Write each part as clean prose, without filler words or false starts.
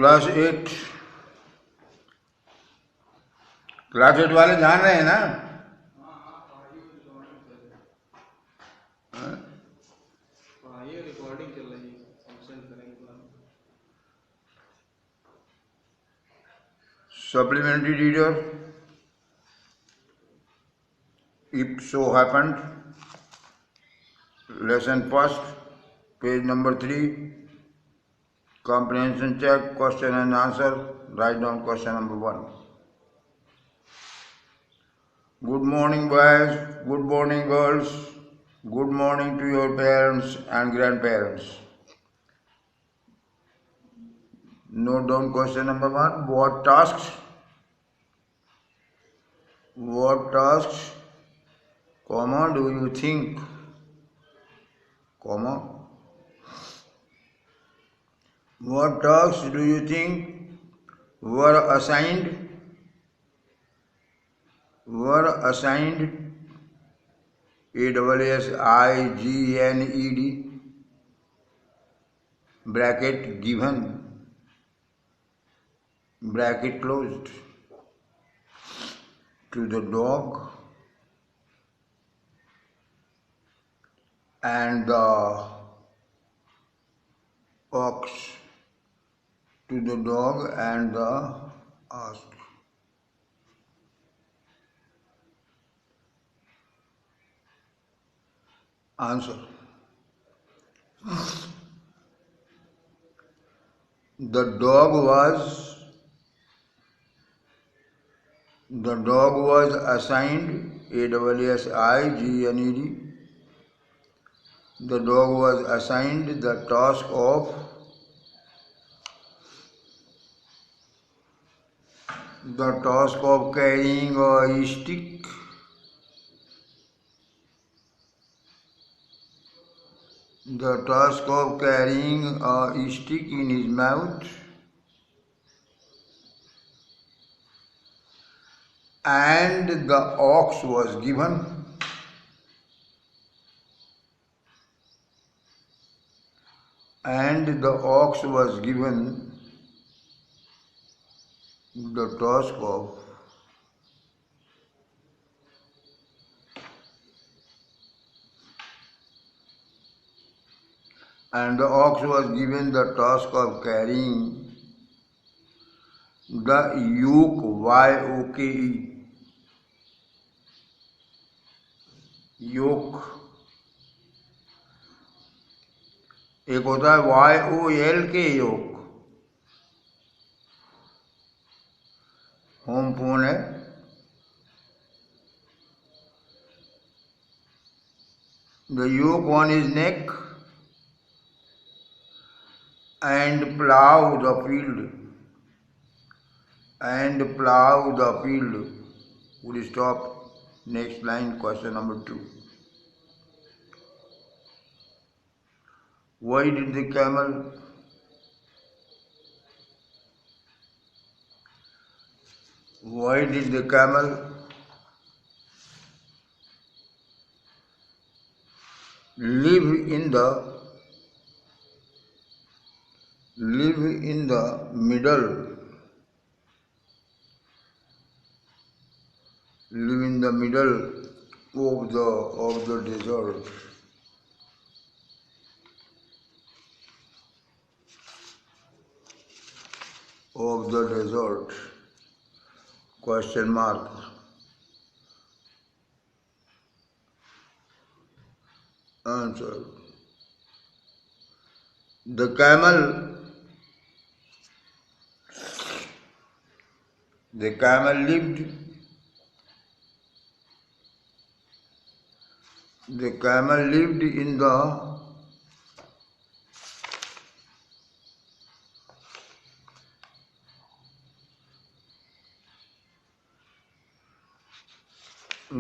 Class 8 वाले जान रहे हैं ना? ये रिकॉर्डिंग चल रही है, सेंड करेंगे। Supplementary reader. It so happened. Lesson first, page number 3. Comprehension check, question and answer. Write down question number 1. Good morning, boys. Good morning, girls. Good morning to your parents and grandparents. Note down question number 1. What tasks, comma, do you think, comma, what tasks do you think were assigned ASSIGNED bracket given bracket closed to the dog and the ox, to the dog and the ox. Answer. The dog was assigned ASSIGNED. The dog was assigned the task of carrying a stick. The task of carrying a stick in his mouth, and the ox was given the task of carrying the yoke, yoke, योक। एक होता है YOL के योग, home phone है, the yoke on his neck and plow the field, Would stop. Next line, question number 2. Why did the camel live in the middle of the desert? Question mark. Answer. The camel lived in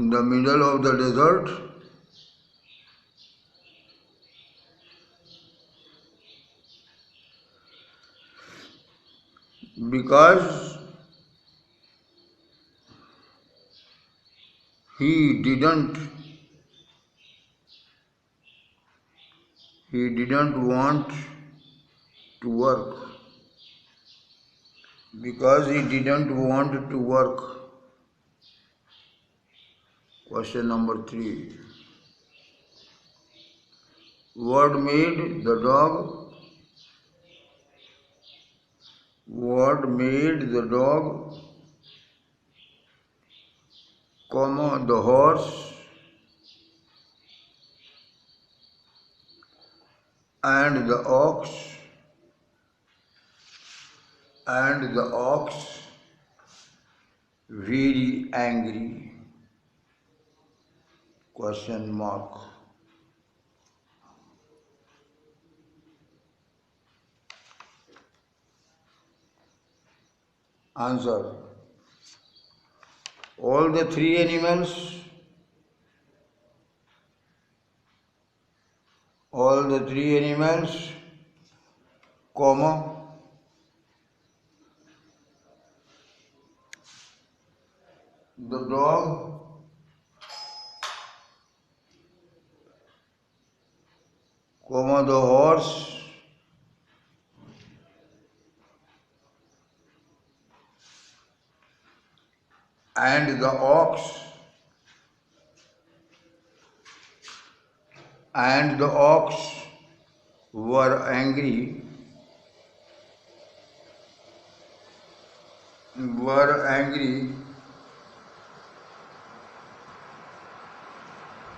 the middle of the desert because he didn't want to work. Because he didn't want to work. Question number 3. What made the dog? What made the dog, the horse, and the ox very angry? Question mark. Answer. All the 3 animals, comma, the dog, comma, the horse, and the ox, were angry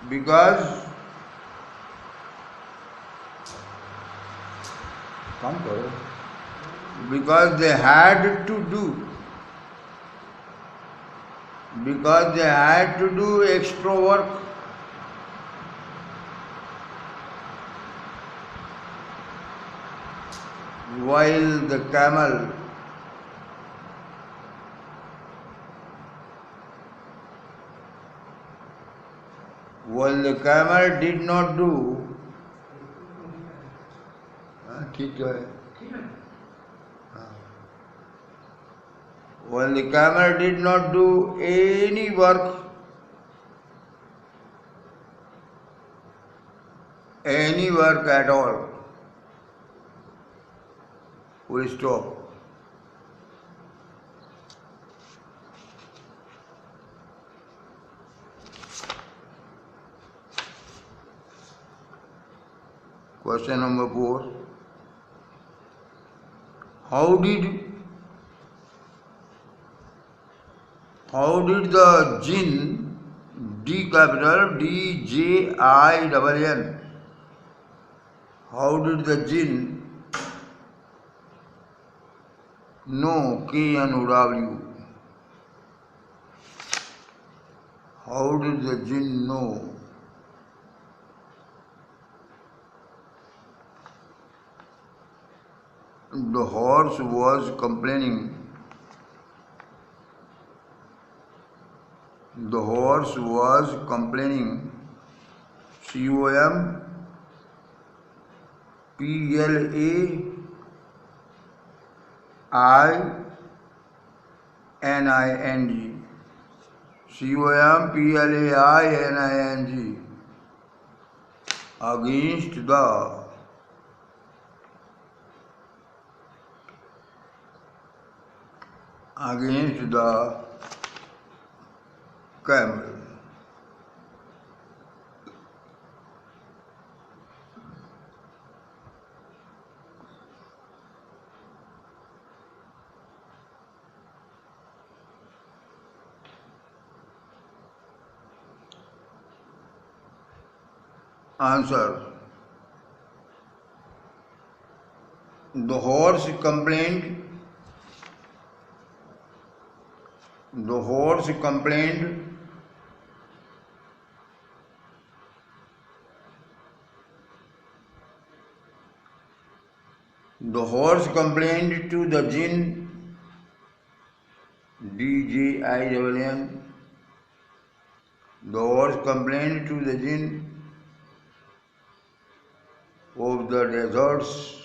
because they had to do extra work. While the camel did not do ठीक है while the camel did not do any work at all. Full stop. Question number 4. How did the jinn, D capital DJINN, how did the jinn know KNOW? How did the jinn know? The horse was complaining. COMPLAINING against the camel. Answer. The horse complained. The horse complained to the jinn, DJINN. The horse complained to the jinn of the deserts,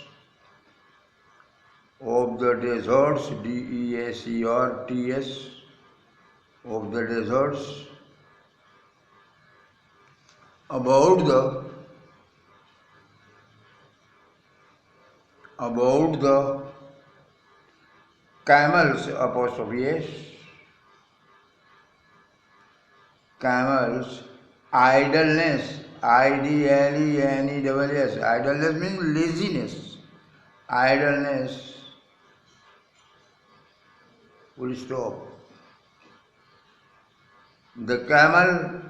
DESERTS, of the deserts, about the Camels, apostrophe S. Camels, idleness, idleness. Idleness means laziness. Idleness, full stop. The camel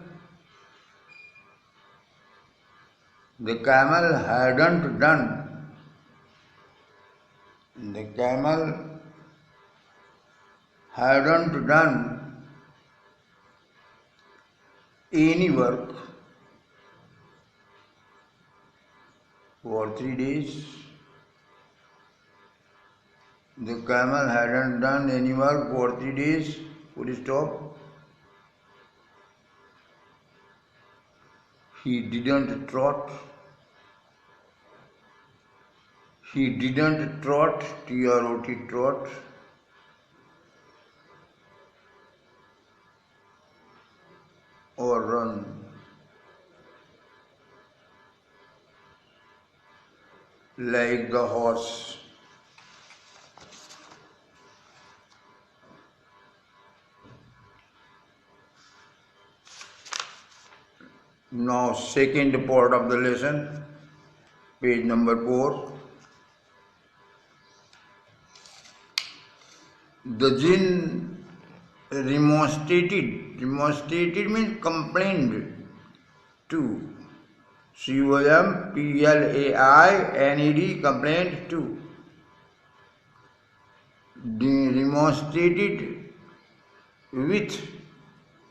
hadn't done. The camel hadn't done any work for 3 days. The camel hadn't done any work for 3 days. Full stop. He didn't trot. He didn't trot, T-R-O-T, trot. Or run. Like the horse. Now, second part of the lesson, page number 4. The jinn remonstrated means complained to. COMPLAINED, complained to. Remonstrated with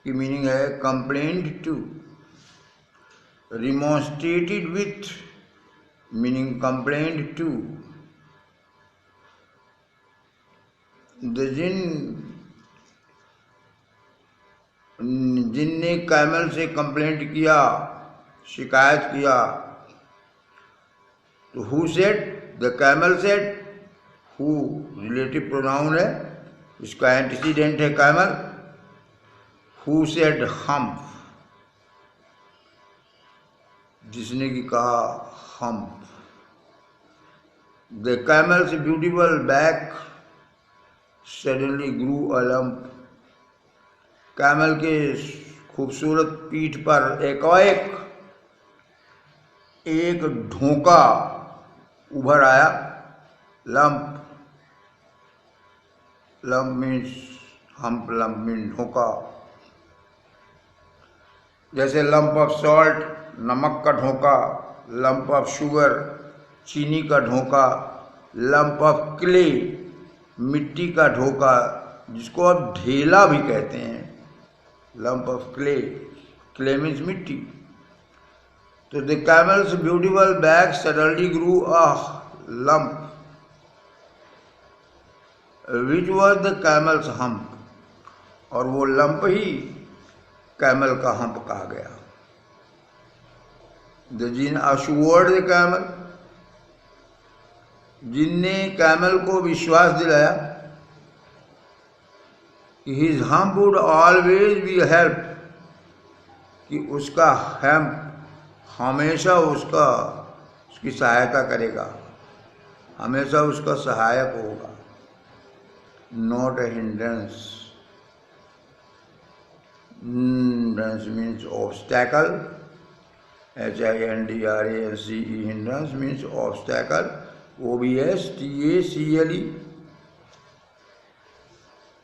की meaning है complained to. Remonstrated with meaning complained to. The जिन ने camel से complaint किया, शिकायत किया. तो who said? The camel said. Who relative pronoun है, इसका एंटीसीडेंट है कैमल. Who said? हम्प. जिसने की कहा hump. The camels beautiful back suddenly grew a lump. Camel के खूबसूरत पीठ पर एकाएक एक ढोंका उभर आया. Lump. Lump means hump. Lump means ढोंका. जैसे लंप ऑफ सॉल्ट, नमक का ढोंका. लंप ऑफ शुगर, चीनी का ढोंका. लंप ऑफ क्ले, मिट्टी का ढोका, जिसको आप ढेला भी कहते हैं. Lump of clay. Clay means मिट्टी. तो the camels beautiful back suddenly grew a lump which was the camel's hump. और वो लंप ही कैमल का हम्प कहा गया. The djinn assured the camel. जिनने कैमल को विश्वास दिलाया कि his hump would always be help, कि उसका हेम्प हमेशा उसकी सहायता करेगा, हमेशा उसका सहायक होगा. Not a hindrance. Hindrance means obstacle. HINDRANCE. Hindrance means obstacle. OBSTACLE,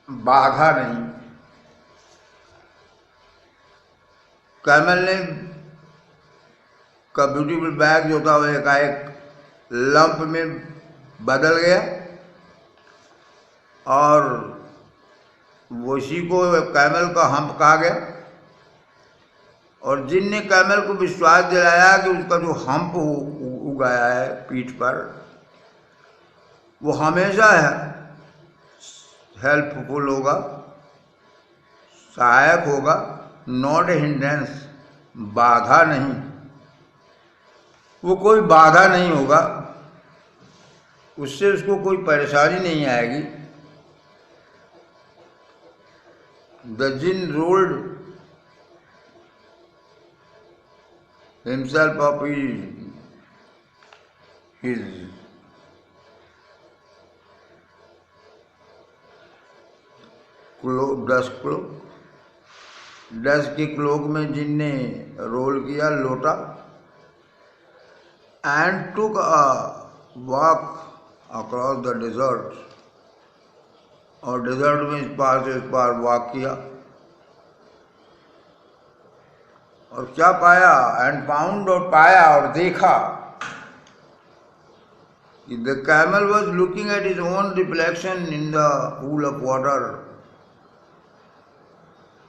बाधा नहीं. कैमल ने का ब्यूटीफुल बैग जो था वह एकाएक लंप में बदल गया और उसी को कैमल का हम्प कहा गया. और जिनने कैमल को विश्वास दिलाया कि उसका जो हम्प उगाया है पीठ पर, वो हमेशा हेल्पफुल होगा, सहायक होगा. नॉट ए हिंड्रेंस, बाधा नहीं. वो कोई बाधा नहीं होगा, उससे उसको कोई परेशानी नहीं आएगी. The djinn rolled himself up his dust के क्लोक में जिन ने रोल किया लोटा and took a walk across the desert, और डेजर्ट में इस पार से इस पार वॉक किया, और क्या पाया? एंड फाउंड, और पाया और देखा कि the camel was looking at his own reflection in the pool of water,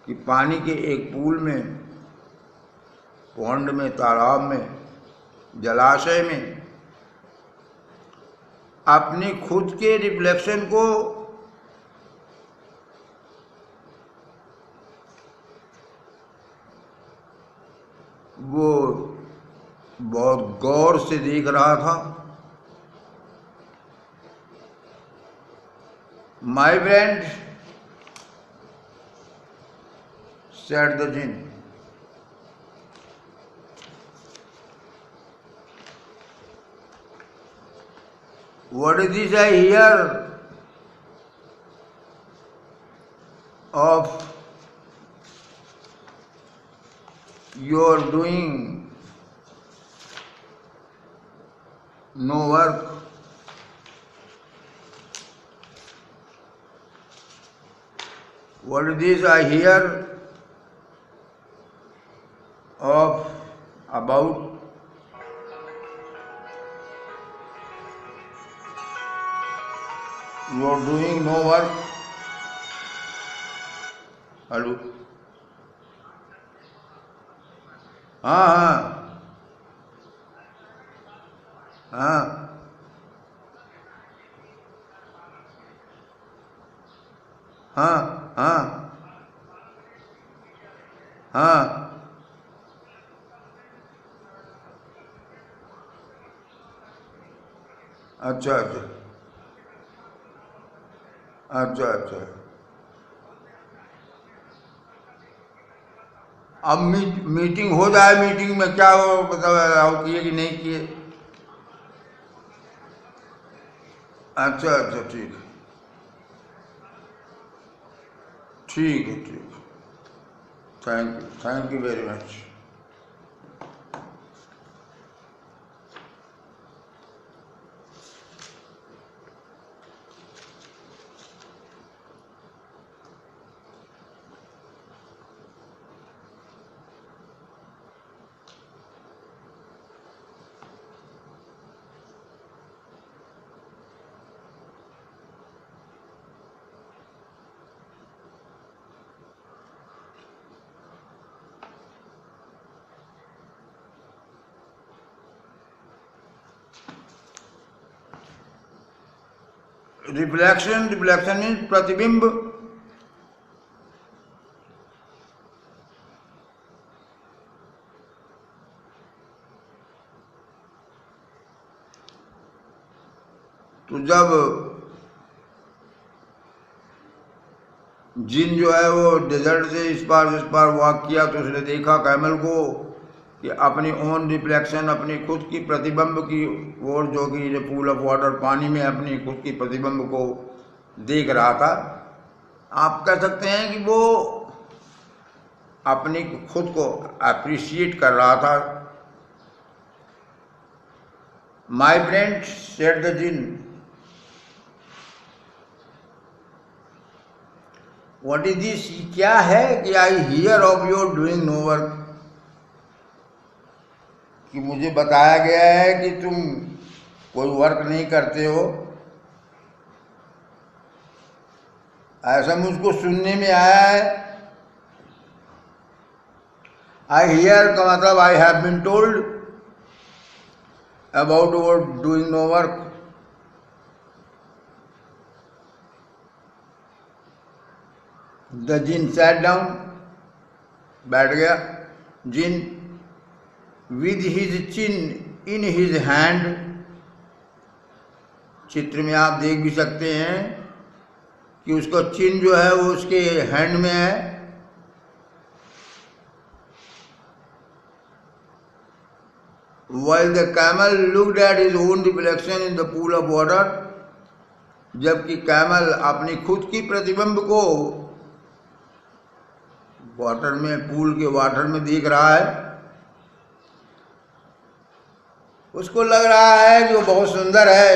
कि पानी के एक पूल में, पॉन्ड में, तालाब में, जलाशय में अपनी खुद के रिफ्लेक्शन को वो बहुत गौर से देख रहा था। My friend, said the jinn, what is this I hear of your doing no work? What is this I hear of about you are doing no work? Hello, हाँ हाँ हाँ हाँ हाँ हाँ, अच्छा अच्छा अच्छा अच्छा। अब मीटिंग हो जाए, मीटिंग में क्या हो बताओ, किए कि नहीं किए? अच्छा अच्छा, ठीक है ठीक है ठीक है, thank you very much. Reflection means प्रतिबिंब। तो जब जिन जो है वो डेजर्ट से इस पार वॉक किया, तो उसने देखा कैमल को कि अपनी ओन रिफ्लेक्शन, अपनी खुद की प्रतिबिंब की ओर, जो कि पूल ऑफ वाटर, पानी में अपनी खुद की प्रतिबिंब को देख रहा था। आप कह सकते हैं कि वो अपनी खुद को अप्रिशिएट कर रहा था। My friend, said the djinn, what is this? क्या है कि I hear of your doing no work, कि मुझे बताया गया है कि तुम कोई वर्क नहीं करते हो। ऐसा मुझको सुनने में आया है। आई हियर का मतलब I have been told about your doing no work. The djinn sat down, बैठ गया djinn, with his chin in his hand. चित्र में आप देख भी सकते हैं कि उसका चिन्ह जो है वो उसके हैंड में है। While the camel looked at his own reflection in the pool of water, जबकि कैमल अपनी खुद की प्रतिबिंब को वाटर में, पूल के वाटर में देख रहा है, उसको लग रहा है कि वो बहुत सुंदर है,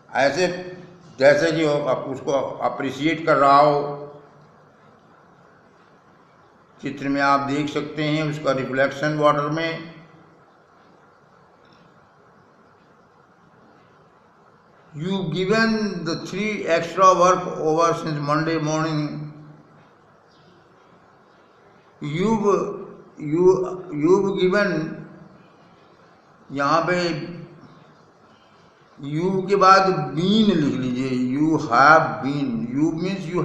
ऐसे जैसे कि वो उसको अप्रिशिएट कर रहा हो। चित्र में आप देख सकते हैं उसका रिफ्लेक्शन वाटर में। You've given the 3 extra work over since Monday morning. You've given, यहाँ पे you के बाद been लिख लीजिए, you have been, you means you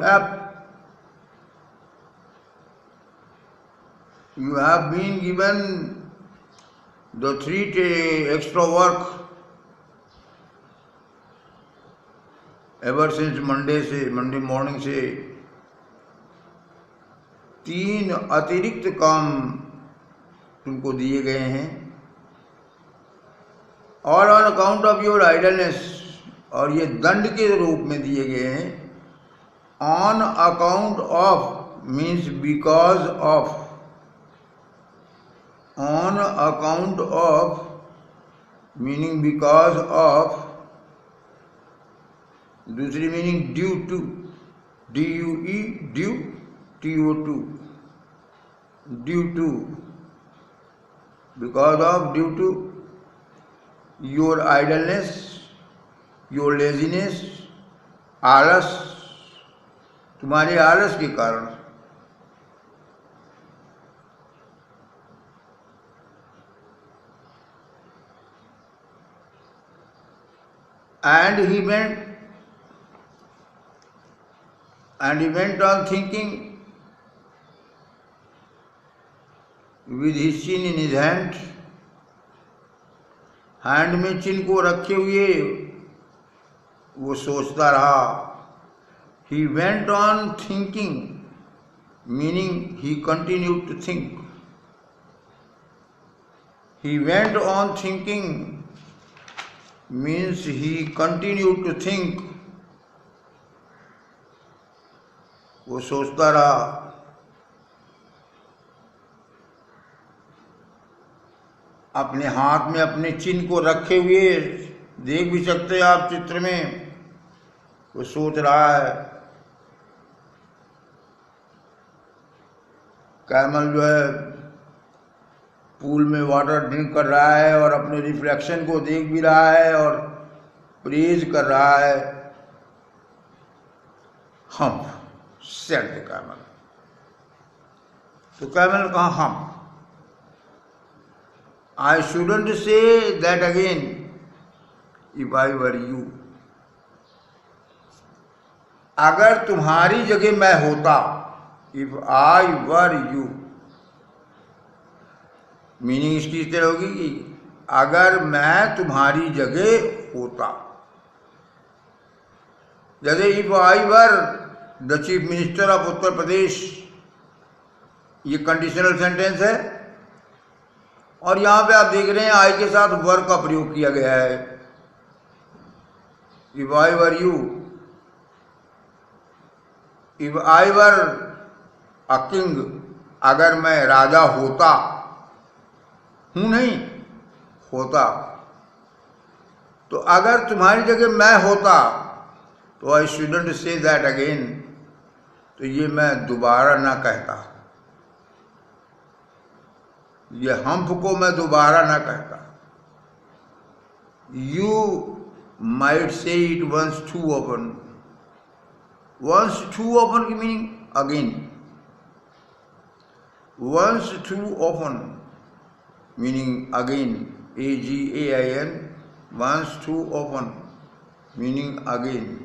have been given the 3 extra work ever since Monday morning से 3 अतिरिक्त काम तुमको दिए गए हैं। और on account of your idleness, और ये दंड के रूप में दिए गए हैं। On account of means because of, on account of meaning because of, दूसरी meaning due to, DUE, due, TO2, due to, because of, due to your idleness, your laziness, आलस, तुम्हारे आलस के कारण। And he went on thinking with his chin in his hand, hand में चिन्ह को रखे हुए वो सोचता रहा। He went on thinking, meaning he continued to think. He went on thinking means he continued to think. वो सोचता रहा। अपने हाथ में अपने चिन्ह को रखे हुए, देख भी सकते हैं आप चित्र में, वो सोच रहा है। कैमल जो है पूल में वाटर ड्रिंक कर रहा है और अपने रिफ्लेक्शन को देख भी रहा है और प्रेज कर रहा है। हम सेड द कैमल, तो कैमल कहा हम। I shouldn't say that again if I were you. अगर तुम्हारी जगह मैं होता, if I were you, meaning इसकी इस तरह होगी कि अगर मैं तुम्हारी जगह होता। जैसे if I were the chief minister of Uttar Pradesh, ये कंडीशनल सेंटेंस है और यहां पे आप देख रहे हैं आई के साथ वर का प्रयोग किया गया है। If I were you, if I were a king, अगर मैं राजा होता, हूं नहीं, होता, तो अगर तुम्हारी जगह मैं होता तो I shouldn't say that again, तो ये मैं दोबारा ना कहता, ये हम्फ को मैं दोबारा ना कहता। You might say it once too often. Once too often की meaning again, once too often meaning again, AGAIN, once too often meaning again.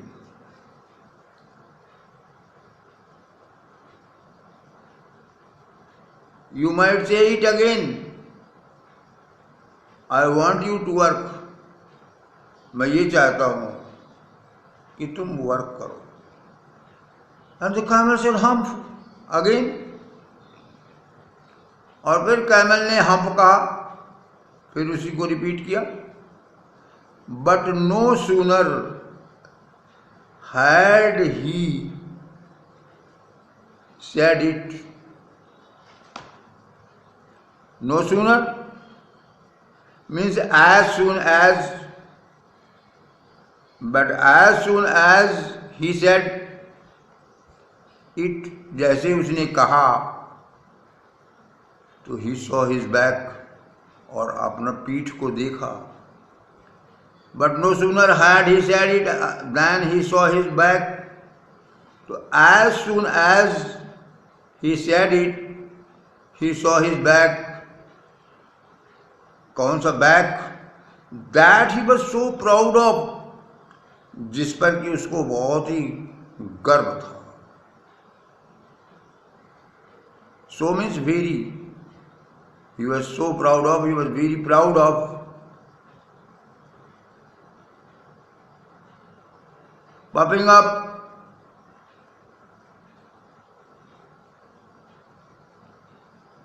You might say it again, I want you to work, मैं ये चाहता हूं कि तुम work करो। And the camel said hump again, और फिर कैमल ने हम्प कहा, फिर उसी को रिपीट किया। But no sooner had he said it, No sooner means as soon as, but as soon as he said it, जैसे उसने कहा तो he saw his back, और अपना पीठ को देखा. But no sooner had he said it than he saw his back. तो as soon as he said it, he saw his back. कौन सा back? That he was so proud of, जिस पर कि उसको बहुत ही गर्व था. So means very. He was so proud of, he was very proud of. Puffing up.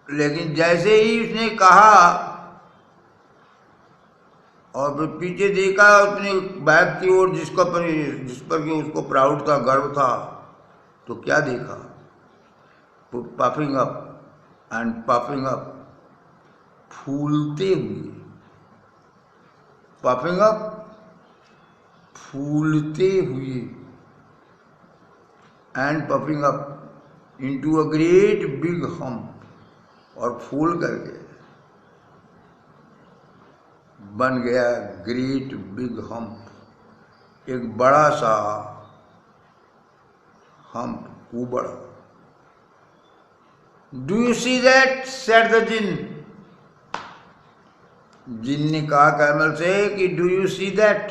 लेकिन जैसे ही उसने कहा और फिर पीछे देखा अपने बैग की ओर, जिस पर कि उसको प्राउड था, गर्व था, तो क्या देखा? Puffing up and puffing up, फूलते हुए. पफिंग अप, फूलते हुए, and puffing up into a great big hump, और फूल करके बन गया ग्रेट बिग हम्प, एक बड़ा सा हम्प, ऊबड़. Do you see that? Said the djinn. Djinn ने कहा कैमल से कि डू यू सी दैट,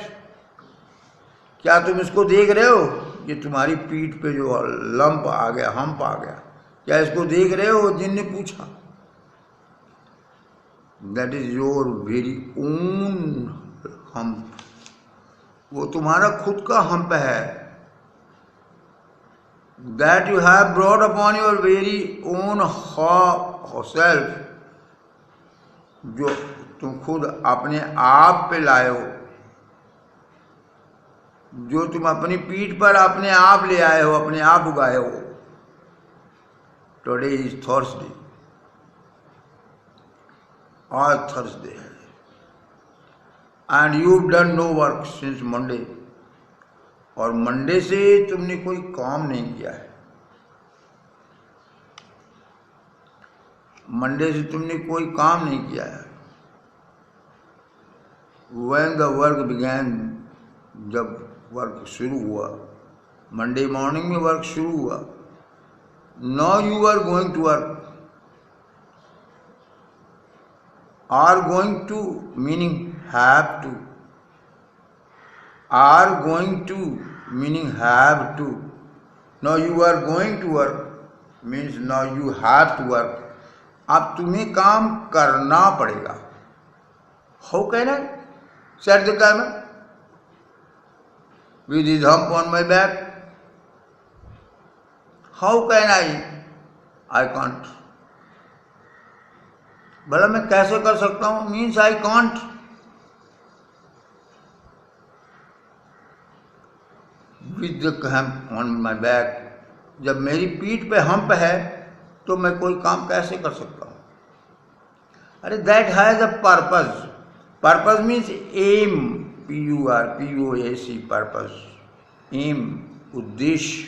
क्या तुम इसको देख रहे हो? ये तुम्हारी पीठ पे जो लंप आ गया, हम्प आ गया, क्या इसको देख रहे हो? जिन ने पूछा. That is your very own hump, वो तुम्हारा खुद का हम्प है. That you have brought upon your very own self, जो तुम खुद अपने आप पे लाए हो, जो तुम अपनी पीठ पर अपने आप ले आए हो, अपने आप उगाए हो. टुडे इज थर्सडे, आज थर्सडे है. And you done no work since Monday, और मंडे से तुमने कोई काम नहीं किया है. मंडे से तुमने कोई काम नहीं किया है. When the work began, जब वर्क शुरू हुआ, मंडे मॉर्निंग में वर्क शुरू हुआ. Now you are going to work. Are going to meaning have to. Are going to meaning have to. Now you are going to work means now you have to work. अब तुम्हें काम करना पड़ेगा. How can I? Said the camel with his hump on my back. How can I? I can't. भला मैं कैसे कर सकता हूं? Means I can't. With the hump on my back, जब मेरी पीठ पे हम्प है तो मैं कोई काम कैसे कर सकता हूं? अरे that has a purpose. Purpose means aim, PURPOAC, purpose, aim, उद्देश्य.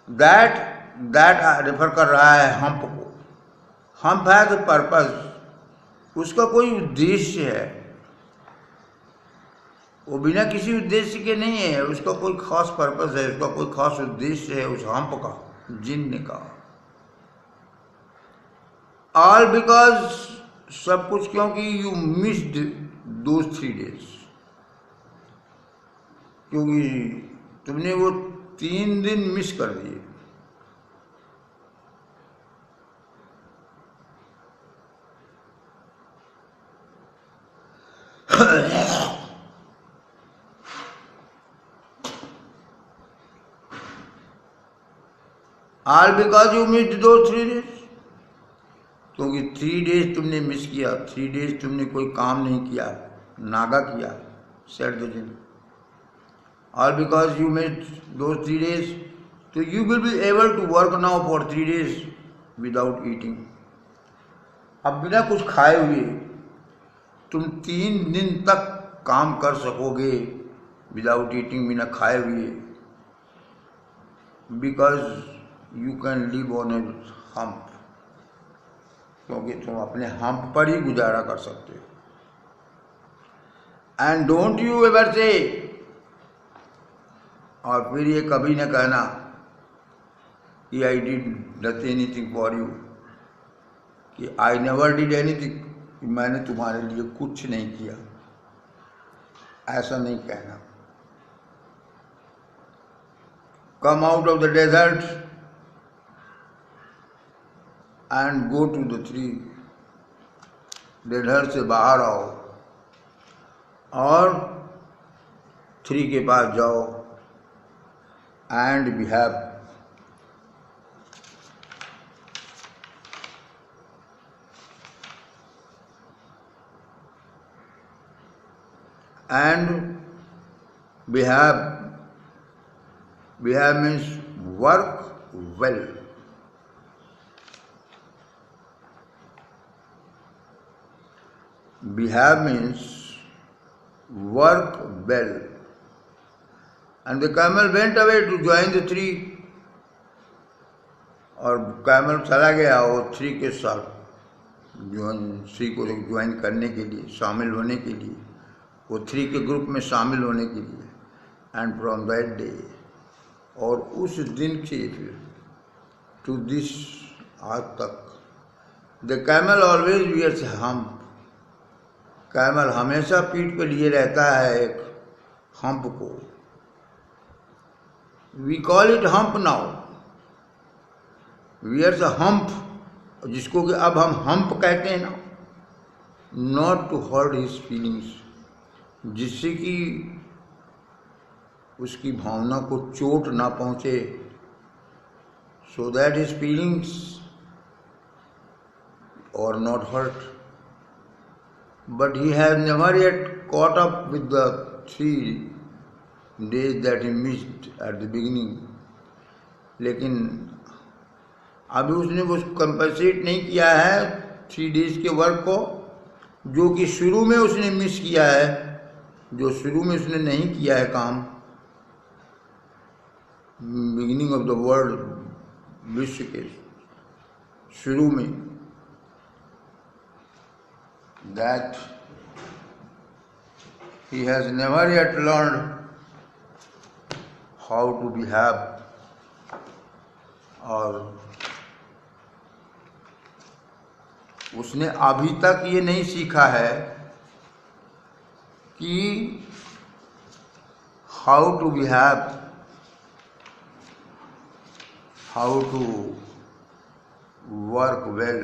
दैट रेफर कर रहा है हम्प को. हम्प है तो पर्पज, उसका कोई उद्देश्य है. वो बिना किसी उद्देश्य के नहीं है, उसका कोई खास पर्पज है, उसका कोई खास उद्देश्य है उस हम्प का. जिन ने कहा ऑल बिकॉज, सब कुछ क्योंकि यू मिस्ड दोज 3 days, क्योंकि तुमने वो 3 दिन मिस कर दिए. All because you missed those 3 days, क्योंकि 3 days तुमने मिस किया. 3 days तुमने कोई काम नहीं किया, नागा किया. Said the djinn. All because you missed those 3 days, so you will be able to work now for 3 days without eating. अब बिना कुछ खाए हुए तुम 3 दिन तक काम कर सकोगे विदाउट ईटिंग, बिना खाए हुए, because you can live on A hump, क्योंकि तुम अपने हम्प पर ही गुजारा कर सकते हो। एंड डोंट यू एवर से, और फिर ये कभी न कहना कि I did not anything for you, कि आई नेवर डिड एनीथिंग, कि मैंने तुम्हारे लिए कुछ नहीं किया, ऐसा नहीं कहना। Come out of the desert and go to the tree, desert से बाहर आओ और ट्री के पास जाओ and behave, and behave means work well. Behave means work well. And the camel went away to join the tree, और camel चला गया वो ट्री के साथ, ट्री को ज्वाइन करने के लिए, शामिल होने के लिए, वो ट्री के ग्रुप में शामिल होने के लिए। एंड फ्रॉम दैट डे, और उस दिन से टू दिस, आज तक, the camel always wears hump, camel हमेशा पीठ पे लिए रहता है एक हम्प को। We call it hump now, wears hump, जिसको कि अब हम हम्प कहते हैं ना, not to hurt his feelings, जिससे कि उसकी भावना को चोट ना पहुंचे, so that his feelings are not hurt, but he has never yet caught up with the 3 days that he missed at the beginning. लेकिन अभी उसने वो कंपनसेट नहीं किया है 3 days के वर्क को, जो कि शुरू में उसने मिस किया है, जो शुरू में उसने नहीं किया है काम, बिगिनिंग ऑफ द वर्ल्ड, विश्व के शुरू में, that he has never yet learn how to behave, और उसने अभी तक ये नहीं सीखा है कि how to behave, how to work well.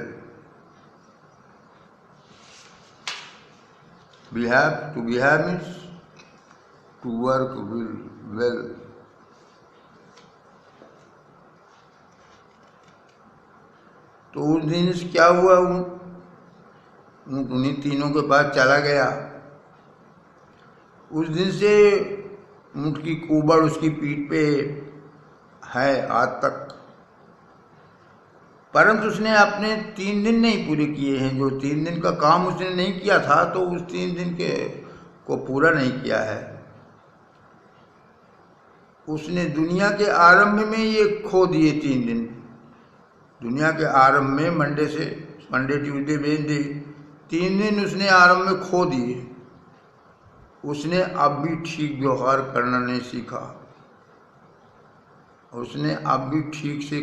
Behave, to behave means to work well. तो उस दिन से क्या हुआ, उन्हीं तीनों के पास चला गया। उस दिन से ऊँट की कुबड़ उसकी पीठ पे है आज तक, परंतु उसने अपने 3 दिन नहीं पूरे किए हैं। जो 3 दिन का काम उसने नहीं किया था, तो उस 3 दिन के को पूरा नहीं किया है। उसने दुनिया के आरंभ में ये खो दिए 3 दिन, दुनिया के आरंभ में, मंडे ट्यूसडे वेडनेसडे, 3 दिन उसने आरंभ में खो दिए। उसने अब भी ठीक व्यवहार करना नहीं सीखा, उसने अब भी ठीक से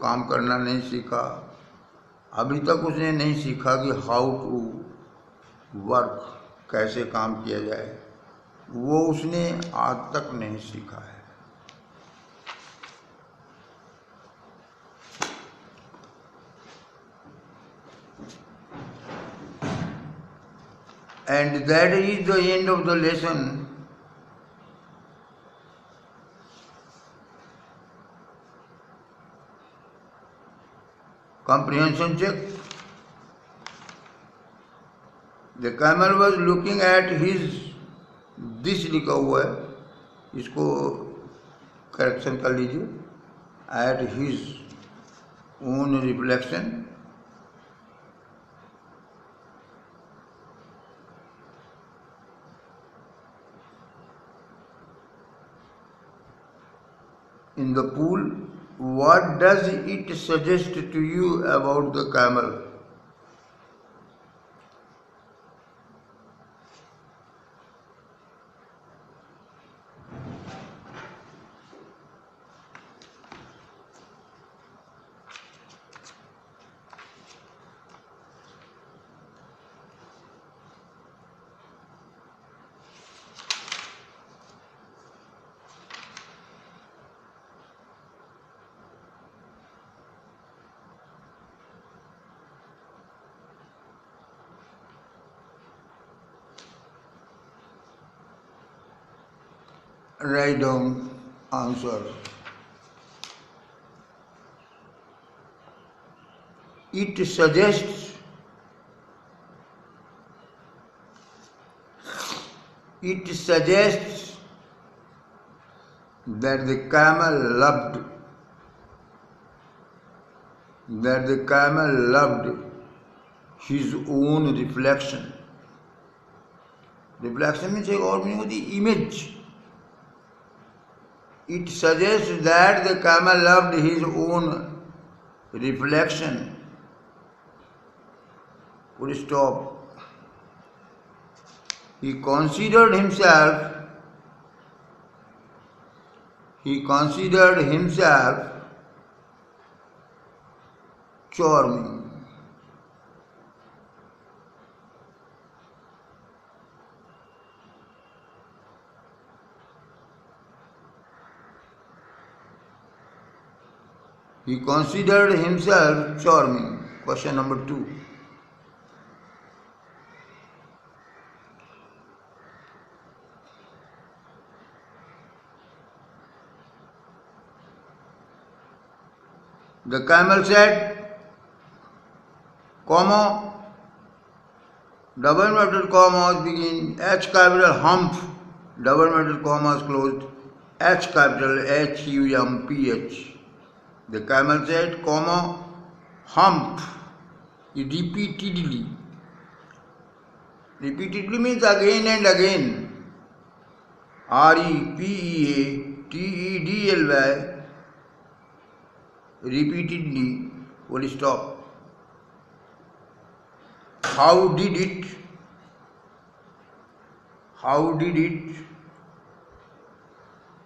काम करना नहीं सीखा। अभी तक उसने नहीं सीखा कि हाउ टू वर्क, कैसे काम किया जाए, वो उसने आज तक नहीं सीखा है। And that is the end of the lesson. Comprehension check. The camel was looking at his, this लिखा हुआ है, इसको करेक्शन कर लीजिए, at his own reflection, in the pool. What does it suggest to you about the camel? Write down answer. It suggests that the camel loved his own reflection. Reflection means एक और meaning होती है image. It suggests that the camel loved his own reflection. Full stop. He considered himself charming. He considered himself charming. Question number 2. The camel said, comma, double inverted commas begin, H capital hump, double inverted commas closed, H capital HUMPH. The camel said, comma, hump, repeatedly. Repeatedly means again and again. REPEATEDLY. Repeatedly, full stop. How did it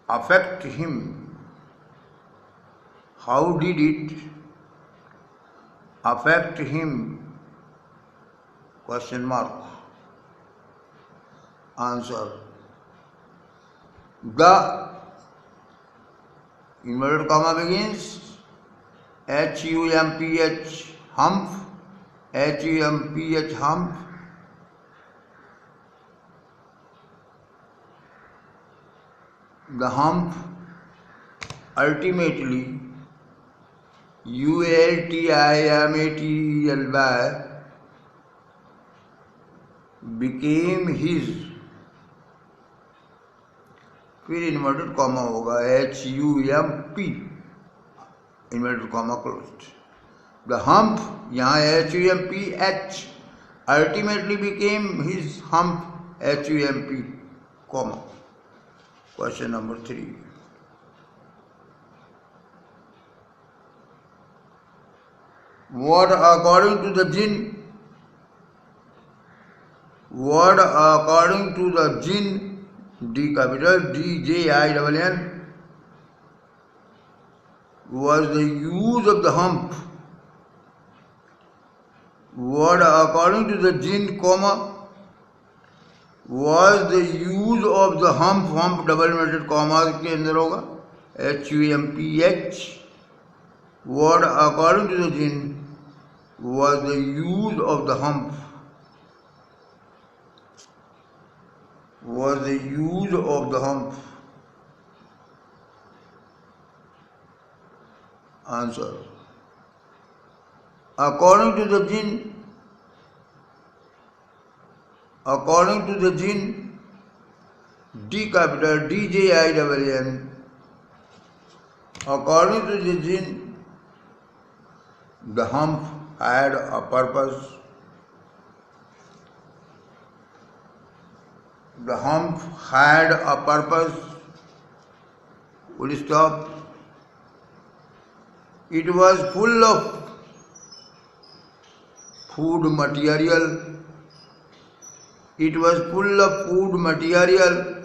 affect him? How did it affect him? Question mark. Answer. The inverted comma begins HUMPH hump, HUMPH hump. The hump ultimately ULTIMATELY became his. फिर inverted comma होगा HUMP inverted comma closed. The hump यहाँ HUMPH ultimately became his hump HUMP comma. Question number 3. What according to the jinn D capital DJINN was the use of the hump. What according to the jinn comma was the use of the hump double inverted commas के अंदर होगा HUMPH. What according to the jinn was the use of the hump. Was the use of the hump. Answer. According to the jinn, D capital DJINN. According to the jinn, the hump had a purpose. The hump had a purpose. Full stop. It was full of food material. It was full of food material.